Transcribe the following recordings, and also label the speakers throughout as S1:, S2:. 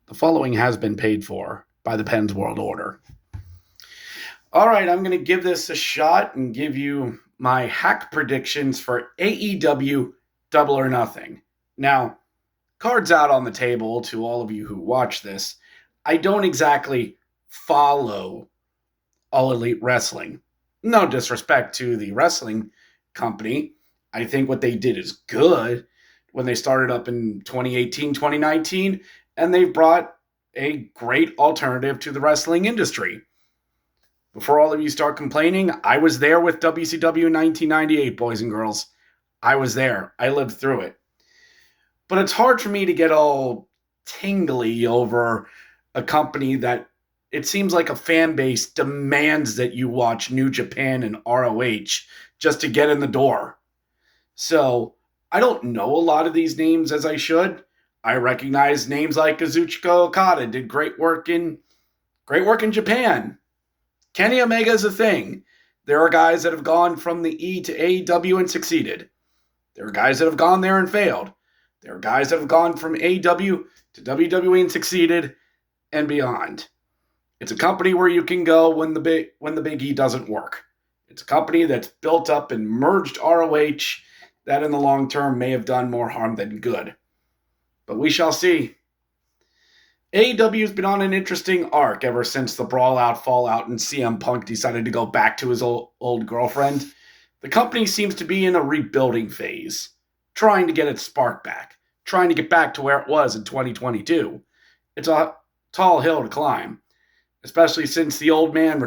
S1: The following has been paid for by the Penn's World Order. All right, I'm going to give this a shot and give you my hack predictions for AEW Double or Nothing. Now, cards out on the table to all of you who watch this. I don't exactly follow All Elite Wrestling. No disrespect to the wrestling company. I think what they did is good when they started up in 2018, 2019, and they've brought a great alternative to the wrestling industry. Before all of you start complaining, I was there with WCW in 1998, boys and girls. I was there. I lived through it. But it's hard for me to get all tingly over a company that it seems like a fan base demands that you watch New Japan and ROH just to get in the door. So I don't know a lot of these names as I should. I recognize names like Kazuchika Okada did great work in Japan. Kenny Omega is a thing. There are guys that have gone from the E to AEW and succeeded. There are guys that have gone there and failed. There are guys that have gone from AEW to WWE and succeeded and beyond. It's a company where you can go when the big E doesn't work. It's a company that's built up and merged ROH that in the long term may have done more harm than good. But we shall see. AEW's been on an interesting arc ever since the Brawl Out, Fallout, and CM Punk decided to go back to his old girlfriend. The company seems to be in a rebuilding phase, trying to get its spark back, trying to get back to where it was in 2022. It's a tall hill to climb, especially since the old man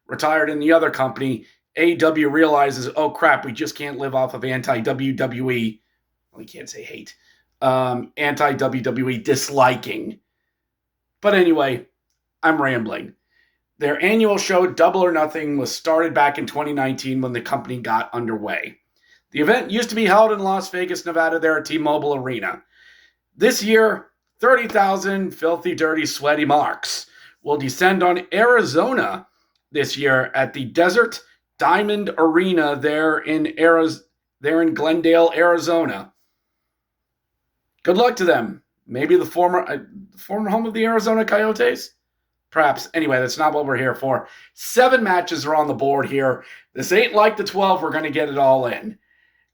S1: retired in the other company. AEW realizes, oh crap, we just can't live off of anti-WWE, well, we can't say hate, anti-WWE disliking. But anyway, I'm rambling. Their annual show, Double or Nothing, was started back in 2019 when the company got underway. The event used to be held in Las Vegas, Nevada, there at T-Mobile Arena. This year, 30,000 filthy, dirty, sweaty marks will descend on Arizona this year at the Desert Diamond Arena there in Glendale, Arizona. Good luck to them. Maybe the former home of the Arizona Coyotes? Perhaps. Anyway, that's not what we're here for. 7 matches are on the board here. This ain't like the 12 we're going to get it all in.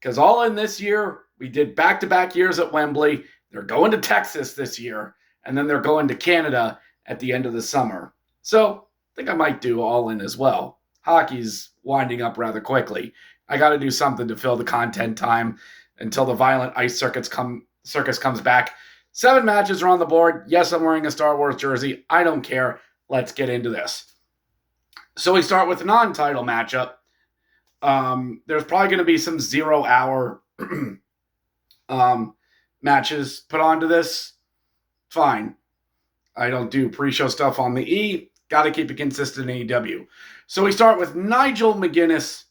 S1: Because all in this year, we did back-to-back years at Wembley. They're going to Texas this year. And then they're going to Canada at the end of the summer. So I think I might do all in as well. Hockey's winding up rather quickly. I got to do something to fill the content time until the Violent Ice Circus comes back. 7 matches are on the board. Yes, I'm wearing a Star Wars jersey. I don't care. Let's get into this. So we start with a non-title matchup. There's probably going to be some 0-hour matches put onto this. Fine. I don't do pre-show stuff on the E. Got to keep it consistent in AEW. So we start with Nigel McGuinness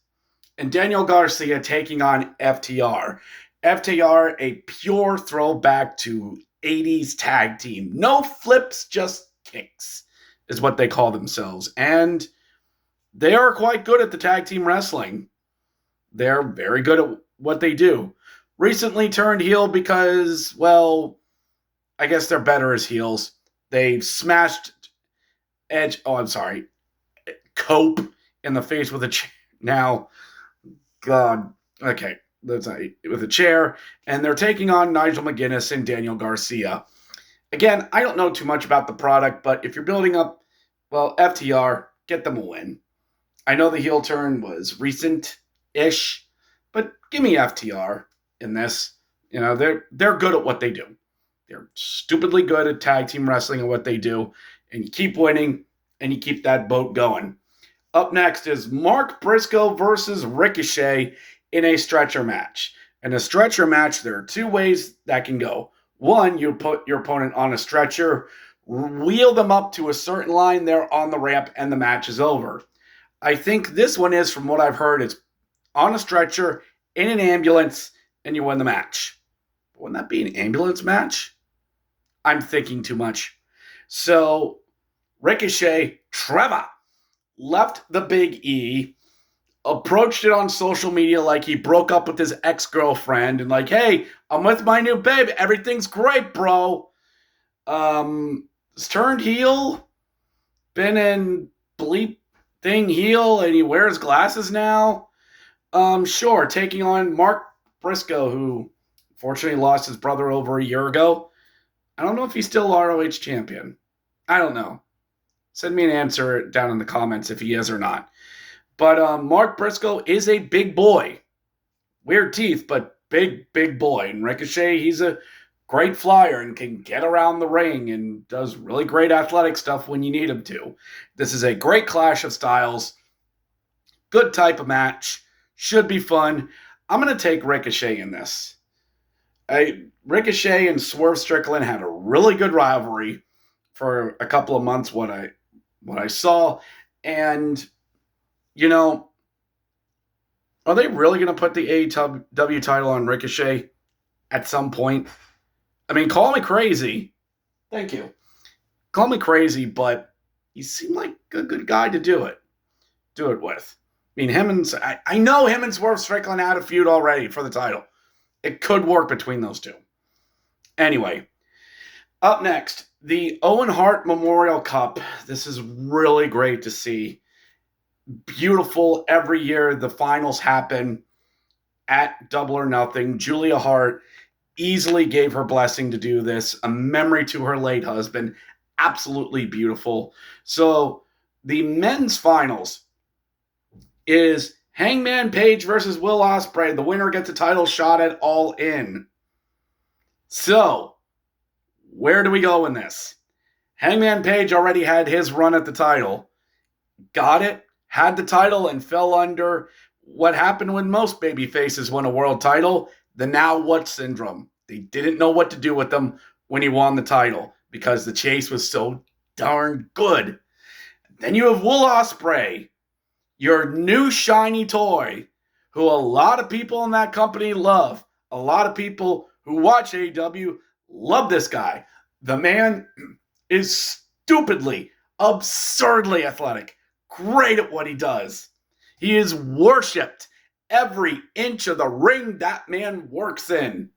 S1: and Daniel Garcia taking on FTR. FTR, a pure throwback to 80s tag team. No flips, just kicks is what they call themselves. And they are quite good at the tag team wrestling. They're very good at what they do. Recently turned heel because, well, I guess they're better as heels. They smashed Cope in the face with a chair. Now, God, okay. With a chair, and they're taking on Nigel McGuinness and Daniel Garcia. Again, I don't know too much about the product, but if you're building up, well, FTR, get them a win. I know the heel turn was recent-ish, but give me FTR in this. You know, they're good at what they do. They're stupidly good at tag team wrestling and what they do, and you keep winning, and you keep that boat going. Up next is Mark Briscoe versus Ricochet in a stretcher match. In a stretcher match, there are 2 ways that can go. One, you put your opponent on a stretcher, wheel them up to a certain line there on the ramp, and the match is over. I think this one is, from what I've heard, it's on a stretcher, in an ambulance, and you win the match. Wouldn't that be an ambulance match? I'm thinking too much. So, Ricochet, Trevor, left the Big E, approached it on social media like he broke up with his ex-girlfriend and like, hey, I'm with my new babe. Everything's great, bro. has turned heel, been in bleep thing heel, and he wears glasses now. Sure, taking on Mark Briscoe, who fortunately lost his brother over a year ago. I don't know if he's still ROH champion. I don't know. Send me an answer down in the comments if he is or not. But Mark Briscoe is a big boy. Weird teeth, but big boy. And Ricochet, he's a great flyer and can get around the ring and does really great athletic stuff when you need him to. This is a great clash of styles. Good type of match. Should be fun. I'm going to take Ricochet in this. Ricochet and Swerve Strickland had a really good rivalry for a couple of months, what I saw. And, you know, are they really going to put the AEW title on Ricochet at some point? I mean, call me crazy. Thank you. Call me crazy, but he seemed like a good guy to do it with. I mean, I know him and Swerve Strickland had a feud already for the title. It could work between those two. Anyway, up next, the Owen Hart Memorial Cup. This is really great to see. Beautiful. Every year the finals happen at Double or Nothing. Julia Hart easily gave her blessing to do this. A memory to her late husband. Absolutely beautiful. So the men's finals is Hangman Page versus Will Ospreay. The winner gets a title shot at All In. So, where do we go in this? Hangman Page already had his run at the title. Got it, had the title, and fell under what happened when most babyfaces win a world title, the now what syndrome. They didn't know what to do with them when he won the title because the chase was so darn good. Then you have Will Ospreay, your new shiny toy, who a lot of people in that company love. A lot of people who watch AEW love this guy. The man is stupidly, absurdly athletic. Great at what he does. He is worshipped every inch of the ring that man works in.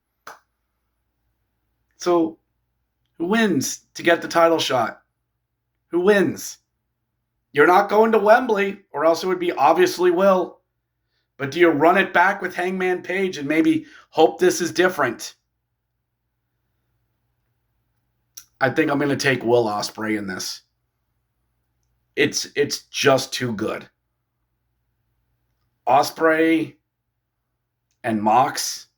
S1: So, who wins to get the title shot? Who wins? You're not going to Wembley, or else it would be obviously Will. But do you run it back with Hangman Page and maybe hope this is different? I think I'm going to take Will Ospreay in this. It's just too good. Ospreay and Mox.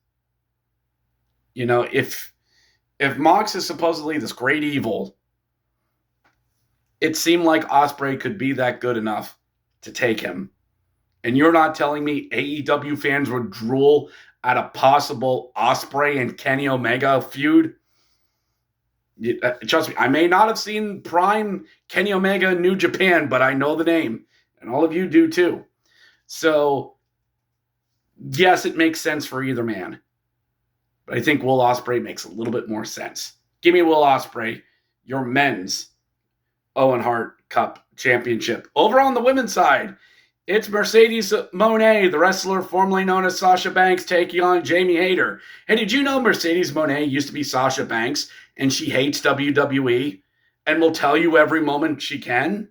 S1: You know, if Mox is supposedly this great evil, it seemed like Ospreay could be that good enough to take him. And you're not telling me AEW fans would drool at a possible Ospreay and Kenny Omega feud? Trust me, I may not have seen prime Kenny Omega in New Japan, but I know the name. And all of you do too. So, yes, it makes sense for either man. But I think Will Ospreay makes a little bit more sense. Give me Will Ospreay, your men's Owen Hart Cup championship. Over on the women's side, it's Mercedes Moné, the wrestler formerly known as Sasha Banks, taking on Jamie Hayter. Hey, did you know Mercedes Moné used to be Sasha Banks and she hates WWE and will tell you every moment she can?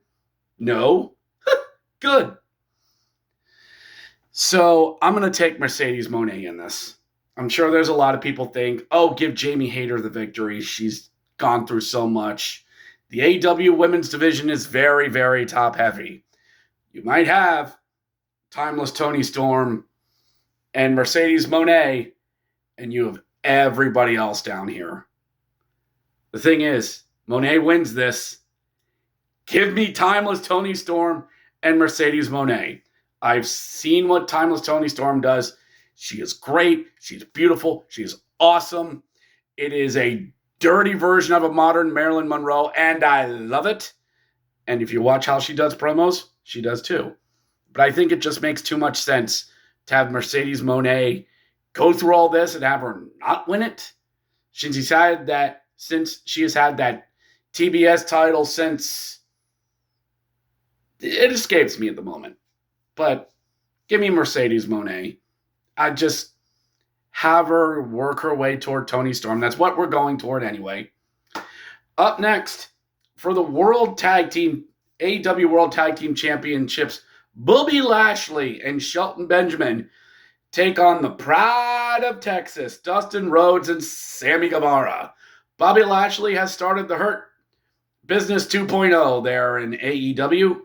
S1: No? Good. So I'm going to take Mercedes Moné in this. I'm sure there's a lot of people think, oh, give Jamie Hayter the victory. She's gone through so much. The AEW women's division is very, very top heavy. You might have Timeless Toni Storm and Mercedes Moné, and you have everybody else down here. The thing is, Moné wins this. Give me Timeless Toni Storm and Mercedes Moné. I've seen what Timeless Toni Storm does. She is great. She's beautiful. She's awesome. It is a dirty version of a modern Marilyn Monroe, and I love it. And if you watch how she does promos, she does too. But I think it just makes too much sense to have Mercedes Moné go through all this and have her not win it. Since she has had that TBS title since, it escapes me at the moment. But give me Mercedes Moné. I just have her work her way toward Toni Storm. That's what we're going toward anyway. Up next, for the AEW World Tag Team Championships, Bobby Lashley and Shelton Benjamin take on the Pride of Texas, Dustin Rhodes and Sammy Guevara. Bobby Lashley has started the Hurt Business 2.0 there in AEW,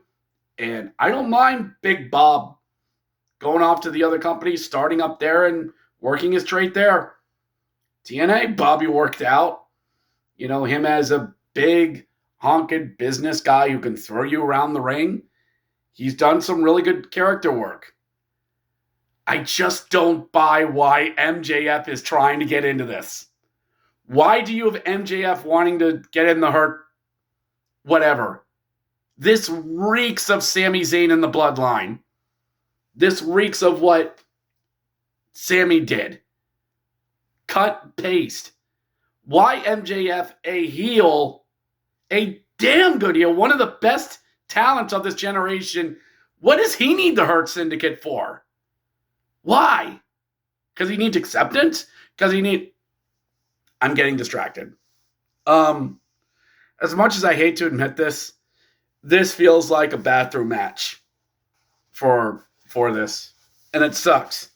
S1: and I don't mind Big Bob going off to the other company, starting up there and working his trade there. TNA, Bobby worked out. You know, him as a big, honking business guy who can throw you around the ring. He's done some really good character work. I just don't buy why MJF is trying to get into this. Why do you have MJF wanting to get in the Hurt? Whatever. This reeks of Sami Zayn in the Bloodline. This reeks of what Sammy did. Cut, paste. Why MJF a heel? A damn good heel. One of the best talents of this generation. What does he need the Hurt Syndicate for? Why? Because he needs acceptance? Because he need... I'm getting distracted. As much as I hate to admit this, this feels like a bathroom match for this. And it sucks.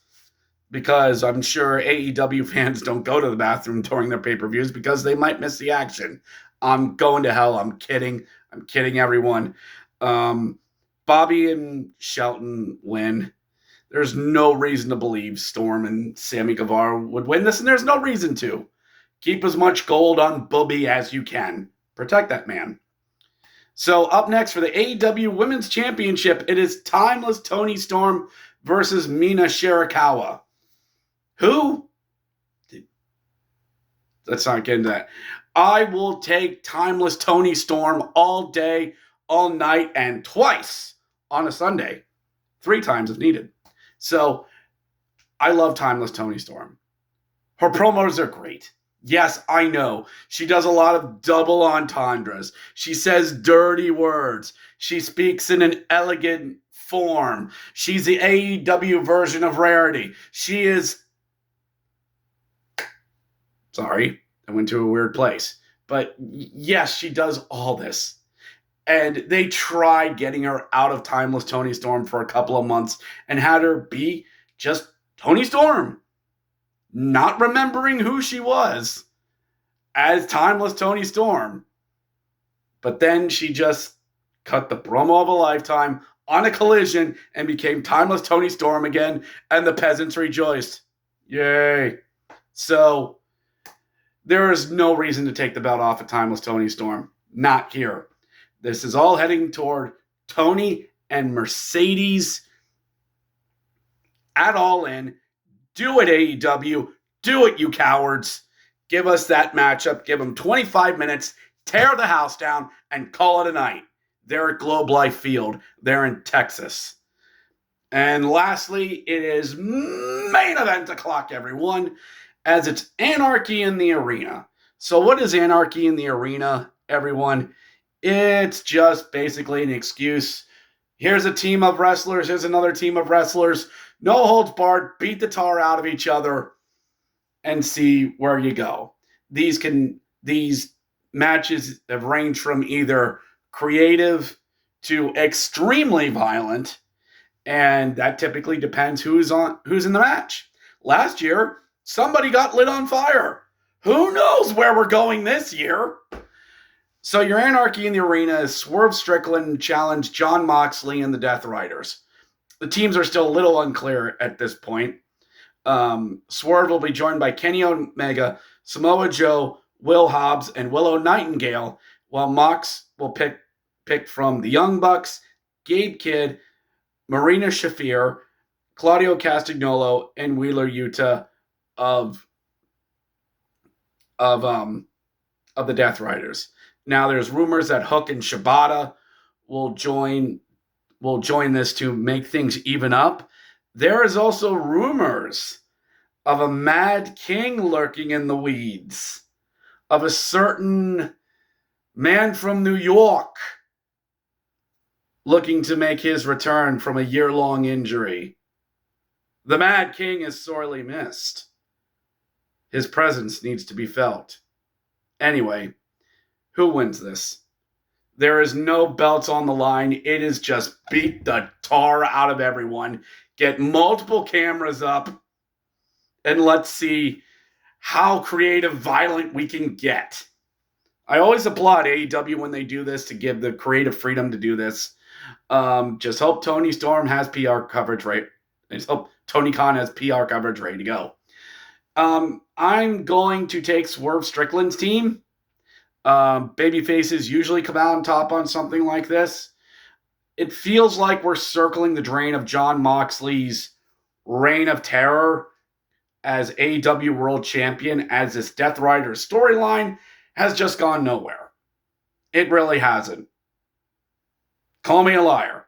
S1: Because I'm sure AEW fans don't go to the bathroom during their pay-per-views because they might miss the action. I'm going to hell. I'm kidding. I'm kidding everyone. Bobby and Shelton win. There's no reason to believe Storm and Sammy Guevara would win this, and there's no reason to. Keep as much gold on Bobby as you can. Protect that man. So up next for the AEW Women's Championship, it is Timeless Toni Storm versus Mina Shirakawa. Who? Let's not get into that. I will take Timeless Toni Storm all day, all night, and twice on a Sunday. 3 times if needed. So, I love Timeless Toni Storm. Her promos are great. Yes, I know. She does a lot of double entendres. She says dirty words. She speaks in an elegant form. She's the AEW version of Rarity. She is... Sorry, I went to a weird place. But yes, she does all this. And they tried getting her out of Timeless Toni Storm for a couple of months and had her be just Toni Storm. Not remembering who she was as Timeless Toni Storm. But then she just cut the promo of a lifetime on a collision and became Timeless Toni Storm again, and the peasants rejoiced. Yay. So there is no reason to take the belt off of Timeless Toni Storm. Not here. This is all heading toward Toni and Mercedes at All In. Do it, AEW. Do it, you cowards. Give us that matchup. Give them 25 minutes. Tear the house down and call it a night. They're at Globe Life Field. They're in Texas. And lastly, it is main event o'clock, everyone, as it's Anarchy in the Arena. So what is Anarchy in the Arena, everyone? It's just basically an excuse. Here's a team of wrestlers. Here's another team of wrestlers. No holds barred. Beat the tar out of each other and see where you go. These matches have ranged from either creative to extremely violent, and that typically depends who's in the match. Last year, somebody got lit on fire. Who knows where we're going this year? So your Anarchy in the Arena is Swerve Strickland challenged Jon Moxley and the Death Riders. The teams are still a little unclear at this point. Swerve will be joined by Kenny Omega, Samoa Joe, Will Hobbs, and Willow Nightingale, while Mox will pick from the Young Bucks, Gabe Kidd, Marina Shafir, Claudio Castagnolo, and Wheeler Yuta of the Death Riders. Now there's rumors that Hook and Shibata will join this to make things even up. There is also rumors of a Mad King lurking in the weeds, of a certain man from New York looking to make his return from a year-long injury. The Mad King is sorely missed. His presence needs to be felt. Anyway, who wins this? There is no belts on the line. It is just beat the tar out of everyone. Get multiple cameras up, and let's see how creative, violent we can get. I always applaud AEW when they do this to give the creative freedom to do this. Just hope Tony Storm has PR coverage right. I just hope Tony Khan has PR coverage ready to go. I'm going to take Swerve Strickland's team. Baby faces usually come out on top on something like this. It feels like we're circling the drain of Jon Moxley's reign of terror as AEW World Champion, as this Death Rider storyline has just gone nowhere. It really hasn't. Call me a liar.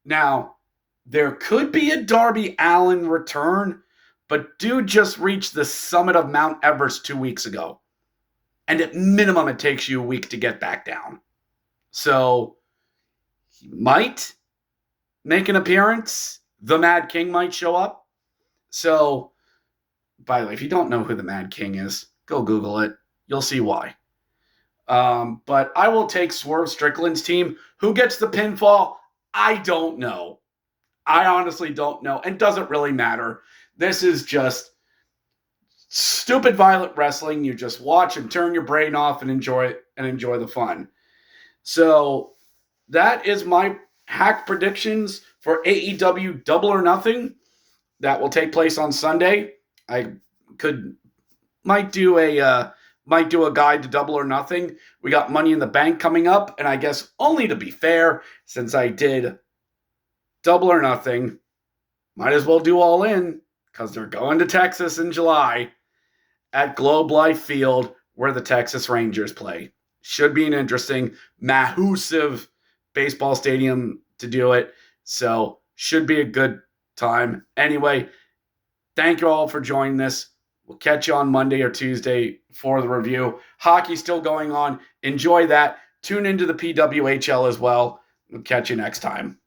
S1: Now, there could be a Darby Allin return, but dude just reached the summit of Mount Everest 2 weeks ago. And at minimum, it takes you a week to get back down. So, he might make an appearance. The Mad King might show up. So, by the way, if you don't know who the Mad King is, go Google it. You'll see why. But I will take Swerve Strickland's team. Who gets the pinfall? I don't know. I honestly don't know. And doesn't really matter. This is just stupid violent wrestling. You just watch and turn your brain off and enjoy it and enjoy the fun. So that is my hack predictions for AEW Double or Nothing. That will take place on Sunday. I might do a guide to Double or Nothing. We got Money in the Bank coming up, and I guess only to be fair, since I did Double or Nothing, might as well do All In, because they're going to Texas in July at Globe Life Field, where the Texas Rangers play. Should be an interesting, massive baseball stadium to do it, so should be a good time. Anyway, thank you all for joining this. We'll catch you on Monday or Tuesday for the review. Hockey's still going on. Enjoy that. Tune into the PWHL as well. We'll catch you next time.